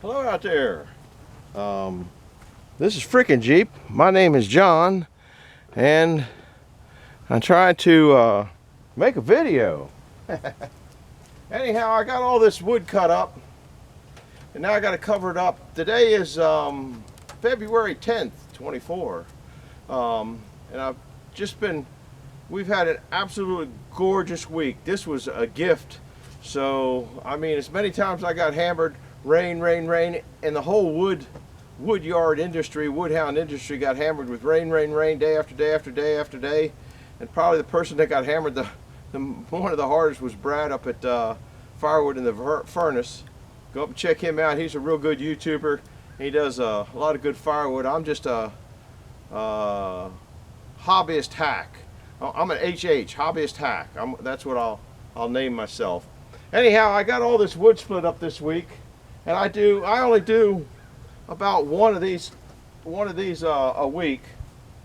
Hello out there. This is Frickin' Jeep. My name is John, and I'm trying to make a video. Anyhow, I got all this wood cut up, and now I got to cover it up. Today is February 10th, 24, and we've had an absolutely gorgeous week. This was a gift. So, I mean, as many times I got hammered, rain, and the whole wood yard industry, woodhound industry got hammered with rain, day after day after day after day. And probably the person that got hammered one of the hardest was Brad up at Firewood in the Furnace. Go up and check him out. He's a real good YouTuber. He does a lot of good firewood. I'm just a hobbyist hack. I'm an HH, hobbyist hack. That's what I'll name myself. Anyhow, I got all this wood split up this week, and I only do about one of these a week.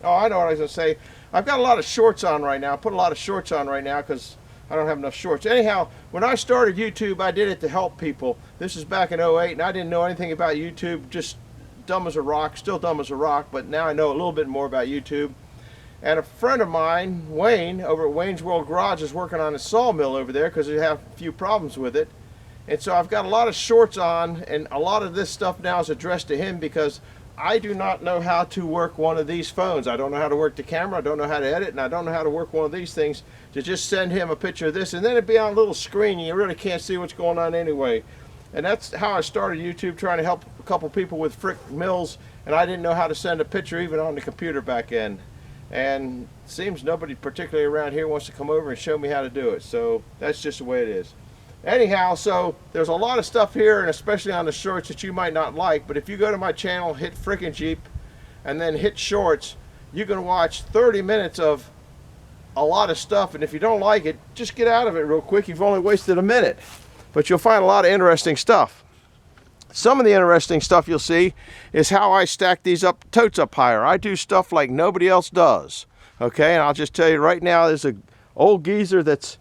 Oh, I know what I was gonna say. I've got a lot of shorts on right now. I put a lot of shorts on right now because I don't have enough shorts. Anyhow, when I started YouTube, I did it to help people. This is back in 08, and I didn't know anything about YouTube. Just dumb as a rock, still dumb as a rock, but now I know a little bit more about YouTube. And a friend of mine, Wayne, over at Wayne's World Garage, is working on a sawmill over there because they have a few problems with it. And so I've got a lot of shorts on, and a lot of this stuff now is addressed to him because I do not know how to work one of these phones. I don't know how to work the camera, I don't know how to edit, and I don't know how to work one of these things to just send him a picture of this, and then it'd be on a little screen, and you really can't see what's going on anyway. And that's how I started YouTube, trying to help a couple people with frick mills, and I didn't know how to send a picture even on the computer back then. And it seems nobody particularly around here wants to come over and show me how to do it, so that's just the way it is. Anyhow, so there's a lot of stuff here, and especially on the shorts, that you might not like, but if you go to my channel, hit Frickin' Jeep, and then hit shorts, you can watch 30 minutes of a lot of stuff, and if you don't like it, just get out of it real quick. You've only wasted a minute, but you'll find a lot of interesting stuff. Some of the interesting stuff you'll see is how I stack these totes up higher. I do stuff like nobody else does, okay? And I'll just tell you right now, there's an old geezer that's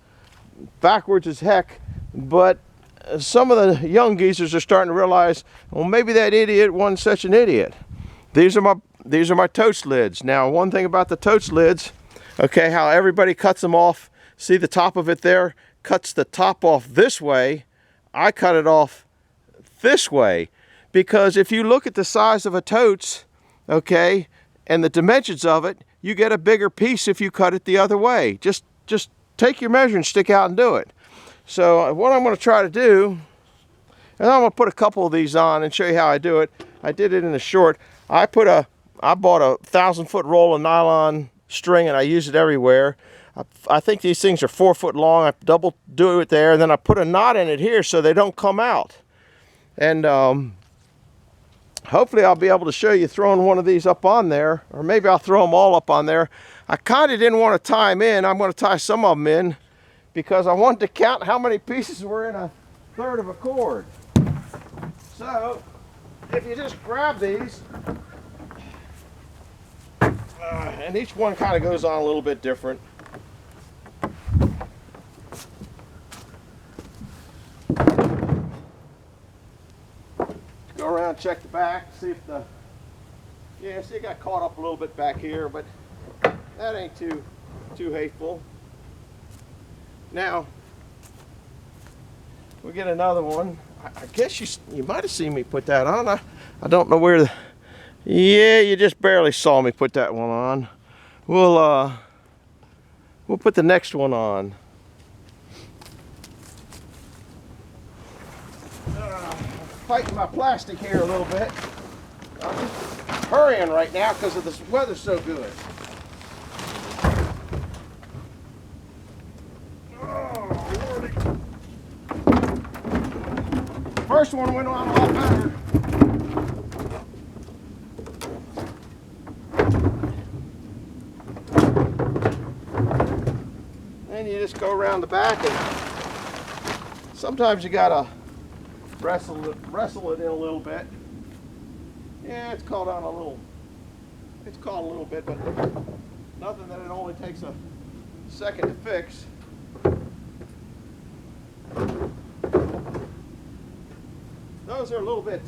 backwards as heck, but some of the young geezers are starting to realize, well, maybe that idiot wasn't such an idiot. These are my totes lids. Now, one thing about the totes lids, okay, how everybody cuts them off. See the top of it there? Cuts the top off this way. I cut it off this way, because if you look at the size of a totes, okay, and the dimensions of it, you get a bigger piece if you cut it the other way. Just take your measuring stick out and do it. So what I'm going to try to do, and I'm going to put a couple of these on and show you how I do it. I did it in a short. I bought a 1,000-foot roll of nylon string, and I use it everywhere. I think these things are 4 foot long. I double do it there, and then I put a knot in it here so they don't come out. And hopefully I'll be able to show you throwing one of these up on there, or maybe I'll throw them all up on there. I kind of didn't want to tie them in. I'm going to tie some of them in because I wanted to count how many pieces were in a third of a cord. So if you just grab these, and each one kind of goes on a little bit different. Go around, check the back, see if see, it got caught up a little bit back here, but that ain't too hateful. Now we get another one. I guess you might have seen me put that on. I don't know where yeah, you just barely saw me put that one on. We'll put the next one on. Fighting my plastic here a little bit. I'm just hurrying right now because of this weather's so good. Oh, Lordy. First one went on a lot better. Then you just go around the back, and sometimes you gotta wrestle it in a little bit. Yeah, it's caught on a little. It's caught a little bit, but nothing that it only takes a second to fix. because they're a little bit,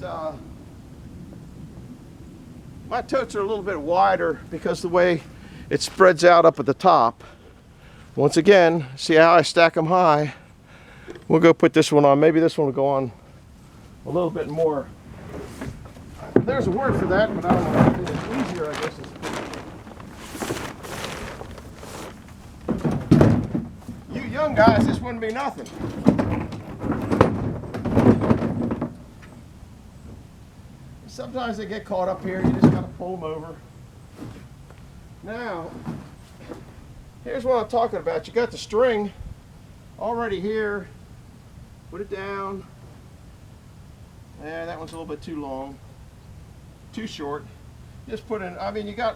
my totes are a little bit wider because the way it spreads out up at the top. Once again, see how I stack them high? We'll go put this one on. Maybe this one will go on a little bit more. There's a word for that, but I don't know. It's easier, I guess. You young guys, this wouldn't be nothing. Sometimes they get caught up here. You just gotta pull them over. Now, here's what I'm talking about. You got the string already here. Put it down. Yeah, that one's a little bit too long. Too short. Just put in, I mean, you got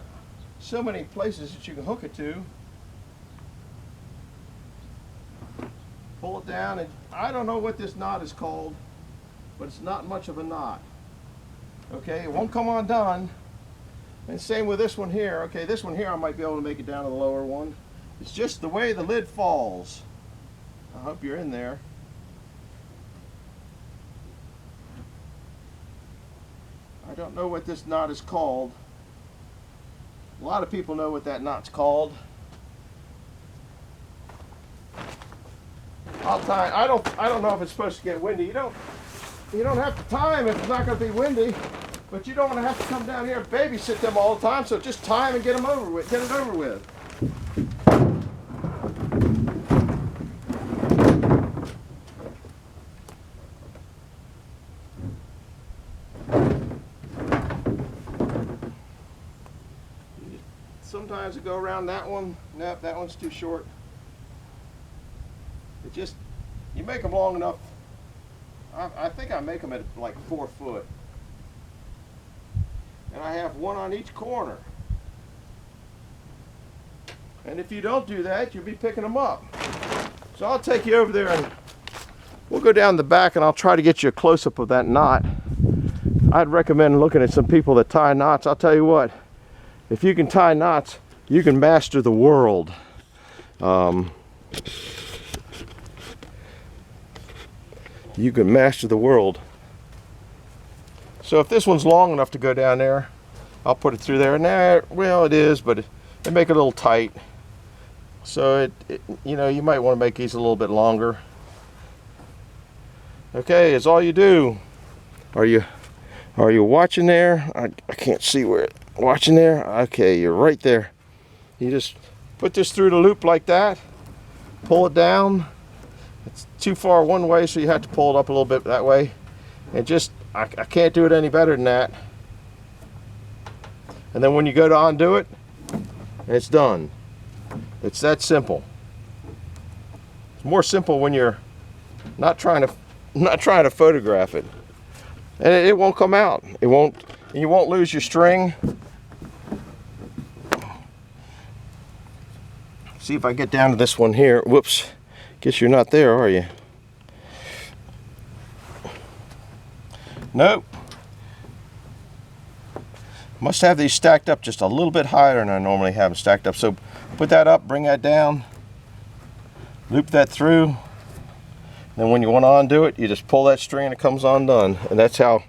so many places that you can hook it to. Pull it down, and I don't know what this knot is called, but it's not much of a knot. Okay, it won't come undone. And same with this one here. Okay, this one here I might be able to make it down to the lower one. It's just the way the lid falls. I hope you're in there. I don't know what this knot is called. A lot of people know what that knot's called. I'll tie. I don't know if it's supposed to get windy. You don't have to tie them if it's not going to be windy, but you don't want to have to come down here and babysit them all the time. So just tie them and get them over with. Get it over with. Sometimes I go around that one. Nope, that one's too short. It just, you make them long enough. I think I make them at like 4 foot. And I have one on each corner. And if you don't do that, you'll be picking them up. So I'll take you over there and we'll go down the back and I'll try to get you a close-up of that knot. I'd recommend looking at some people that tie knots. I'll tell you what, if you can tie knots, you can master the world. You can master the world. So if this one's long enough to go down there, I'll put it through there. Nah, well, it is, but they make it a little tight. So you know, you might want to make these a little bit longer. Okay, it's all you do. Are you watching there? I can't see where watching there. Okay, you're right there. You just put this through the loop like that. Pull it down. It's too far one way, so you have to pull it up a little bit that way. And just, I can't do it any better than that. And then when you go to undo it, it's done. It's that simple. It's more simple when you're not trying to photograph it. And it won't come out. It won't, you won't lose your string. See if I get down to this one here. Whoops. Guess you're not there, are you? Nope. Must have these stacked up just a little bit higher than I normally have them stacked up. So put that up, bring that down, loop that through. Then when you want to undo it, you just pull that string and it comes undone. And that's how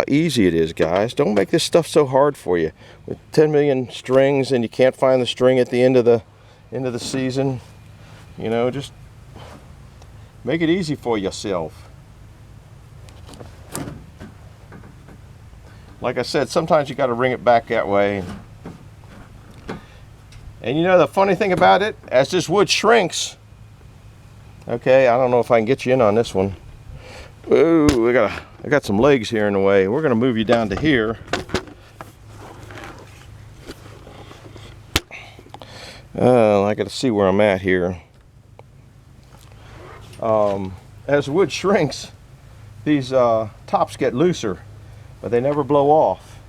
easy it is, guys. Don't make this stuff so hard for you. With 10 million strings and you can't find the string at the end of the season, you know, just make it easy for yourself. Like I said, sometimes you got to bring it back that way. And you know the funny thing about it, as this wood shrinks, okay, I don't know if I can get you in on this one. Ooh, I got some legs here in the way. We're gonna move you down to here. I got to see where I'm at here. As wood shrinks, these tops get looser, but they never blow off.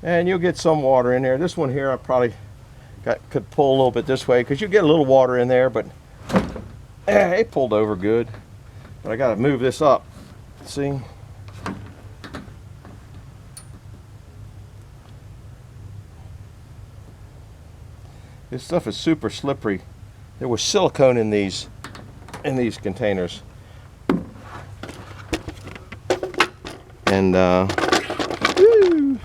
And you'll get some water in there. This one here I probably could pull a little bit this way because you get a little water in there, but it pulled over good. But I got to move this up. See? This stuff is super slippery. There was silicone in these containers. And woo.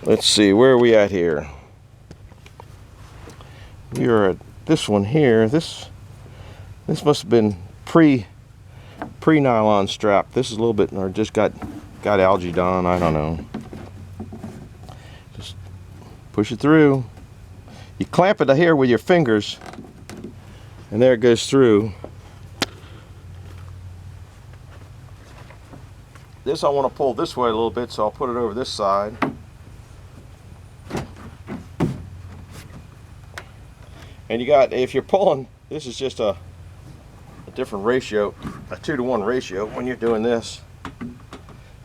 Let's see, where are we at here? We are at this one here. This must have been pre-nylon strap. This is a little bit, or just got algae on, I don't know. Just push it through. You clamp it here with your fingers, and there it goes through. This I want to pull this way a little bit, so I'll put it over this side. And you got, if you're pulling, this is just a different ratio, a 2-to-1 ratio when you're doing this.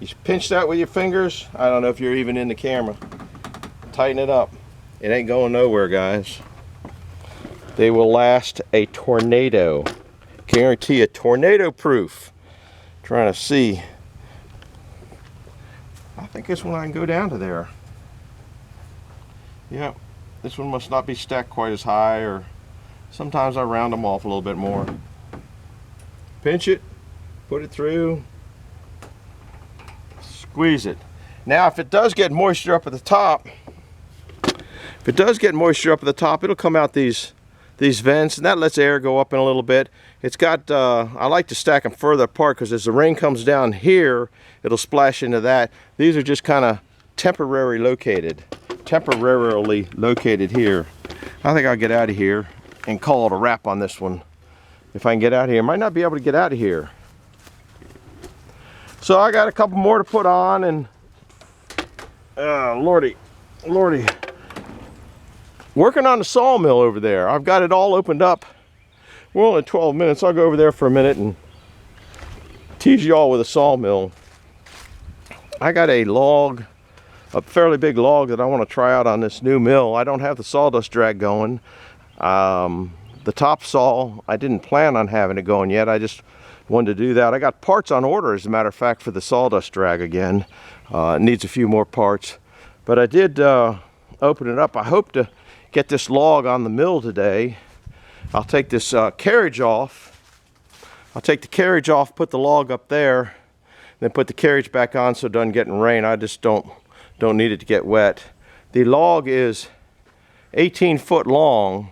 You pinch that with your fingers. I don't know if you're even in the camera. Tighten it up. It ain't going nowhere, guys. They will last a tornado. Guarantee a tornado proof. Trying to see. I think this one I can go down to there. Yep. This one must not be stacked quite as high, or sometimes I round them off a little bit more. Pinch it, put it through, squeeze it. Now if it does get moisture up at the top, it'll come out these vents, and that lets air go up in a little bit. It's got, I like to stack them further apart, because as the rain comes down here, it'll splash into that. These are just kind of temporarily located here. I think I'll get out of here and call it a wrap on this one. If I can get out of here, might not be able to get out of here. So I got a couple more to put on, and lordy, working on the sawmill over there. I've got it all opened up. We're only 12 minutes. I'll go over there for a minute and tease you all with a sawmill. I got a log, a fairly big log, that I want to try out on this new mill. I don't have the sawdust drag going. The top saw, I didn't plan on having it going yet. I just wanted to do that. I got parts on order, as a matter of fact, for the sawdust drag again. It needs a few more parts. But I did open it up. I hope to get this log on the mill today. I'll take this carriage off. I'll take the carriage off, put the log up there, then put the carriage back on so it doesn't get in rain. I just don't need it to get wet. The log is 18 foot long.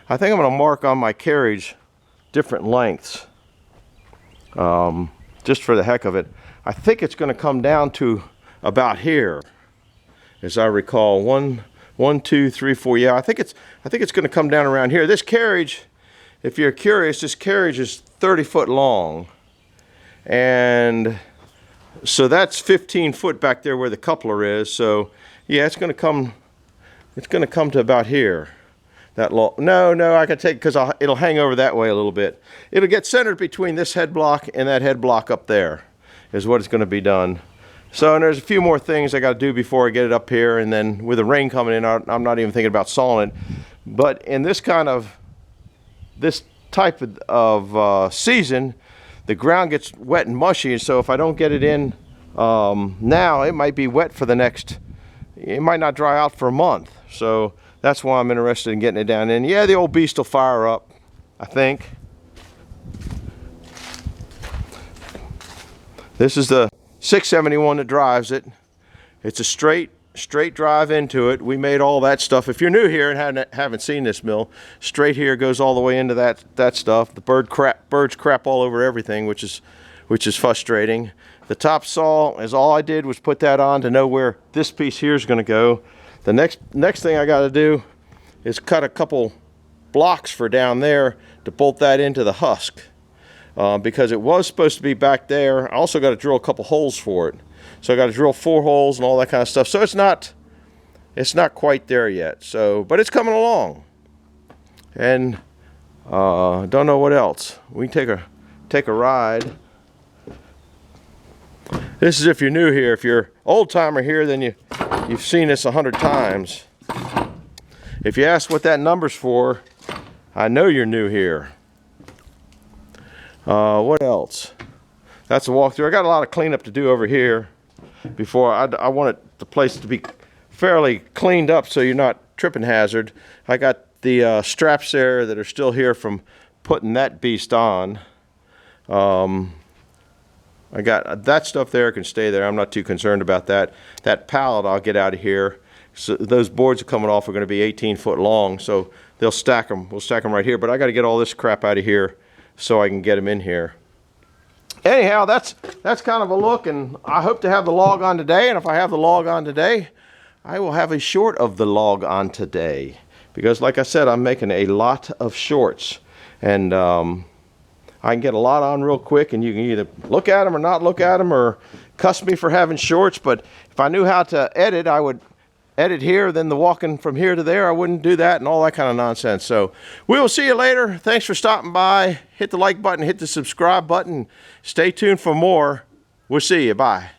I think I'm going to mark on my carriage different lengths, just for the heck of it. I think it's going to come down to about here, as I recall. One, 2, 3, 4. Yeah, I think it's going to come down around here. This carriage, if you're curious, this carriage is 30 foot long, and so that's 15 foot back there where the coupler is. So yeah, it's going to come to about here. That no, I can take, because it'll hang over that way a little bit. It'll get centered between this head block and that head block up there, is what it's going to be done. So, and there's a few more things I got to do before I get it up here, and then with the rain coming in, I'm not even thinking about sawing it. But in this type of season, the ground gets wet and mushy, and so if I don't get it in now, it might be wet for it might not dry out for a month. So that's why I'm interested in getting it down in. Yeah, the old beast will fire up, I think. This is the 671 that drives it. It's a straight drive into it. We made all that stuff. If you're new here and haven't seen this mill, straight here goes all the way into that stuff. The birds crap all over everything, which is frustrating. The top saw is all I did was put that on to know where this piece here is going to go. The next thing I got to do is cut a couple blocks for down there to bolt that into the husk, because it was supposed to be back there. I also got to drill a couple holes for it. So I got to drill 4 holes and all that kind of stuff. So it's not quite there yet. So, but it's coming along. And don't know what else. We can take a ride. This is if you're new here. If you're old timer here, then you've seen this 100 times. If you ask what that number's for, I know you're new here. What else? That's a walkthrough. I got a lot of cleanup to do over here before I want the place to be fairly cleaned up so you're not tripping hazard. I got the straps there that are still here from putting that beast on. I got that stuff there can stay there. I'm not too concerned about that. That pallet I'll get out of here. So those boards are coming off are going to be 18 foot long, so they'll stack them. We'll stack them right here, but I got to get all this crap out of here so I can get them in here. Anyhow, that's kind of a look, and I hope to have the log on today, and if I have the log on today, I will have a short of the log on today. Because like I said, I'm making a lot of shorts, and I can get a lot on real quick, and you can either look at them or not look at them or cuss me for having shorts, but if I knew how to edit, I would edit here, then the walking from here to there, I wouldn't do that and all that kind of nonsense. So we will see you later. Thanks for stopping by. Hit the like button, hit the subscribe button. Stay tuned for more. We'll see you. Bye.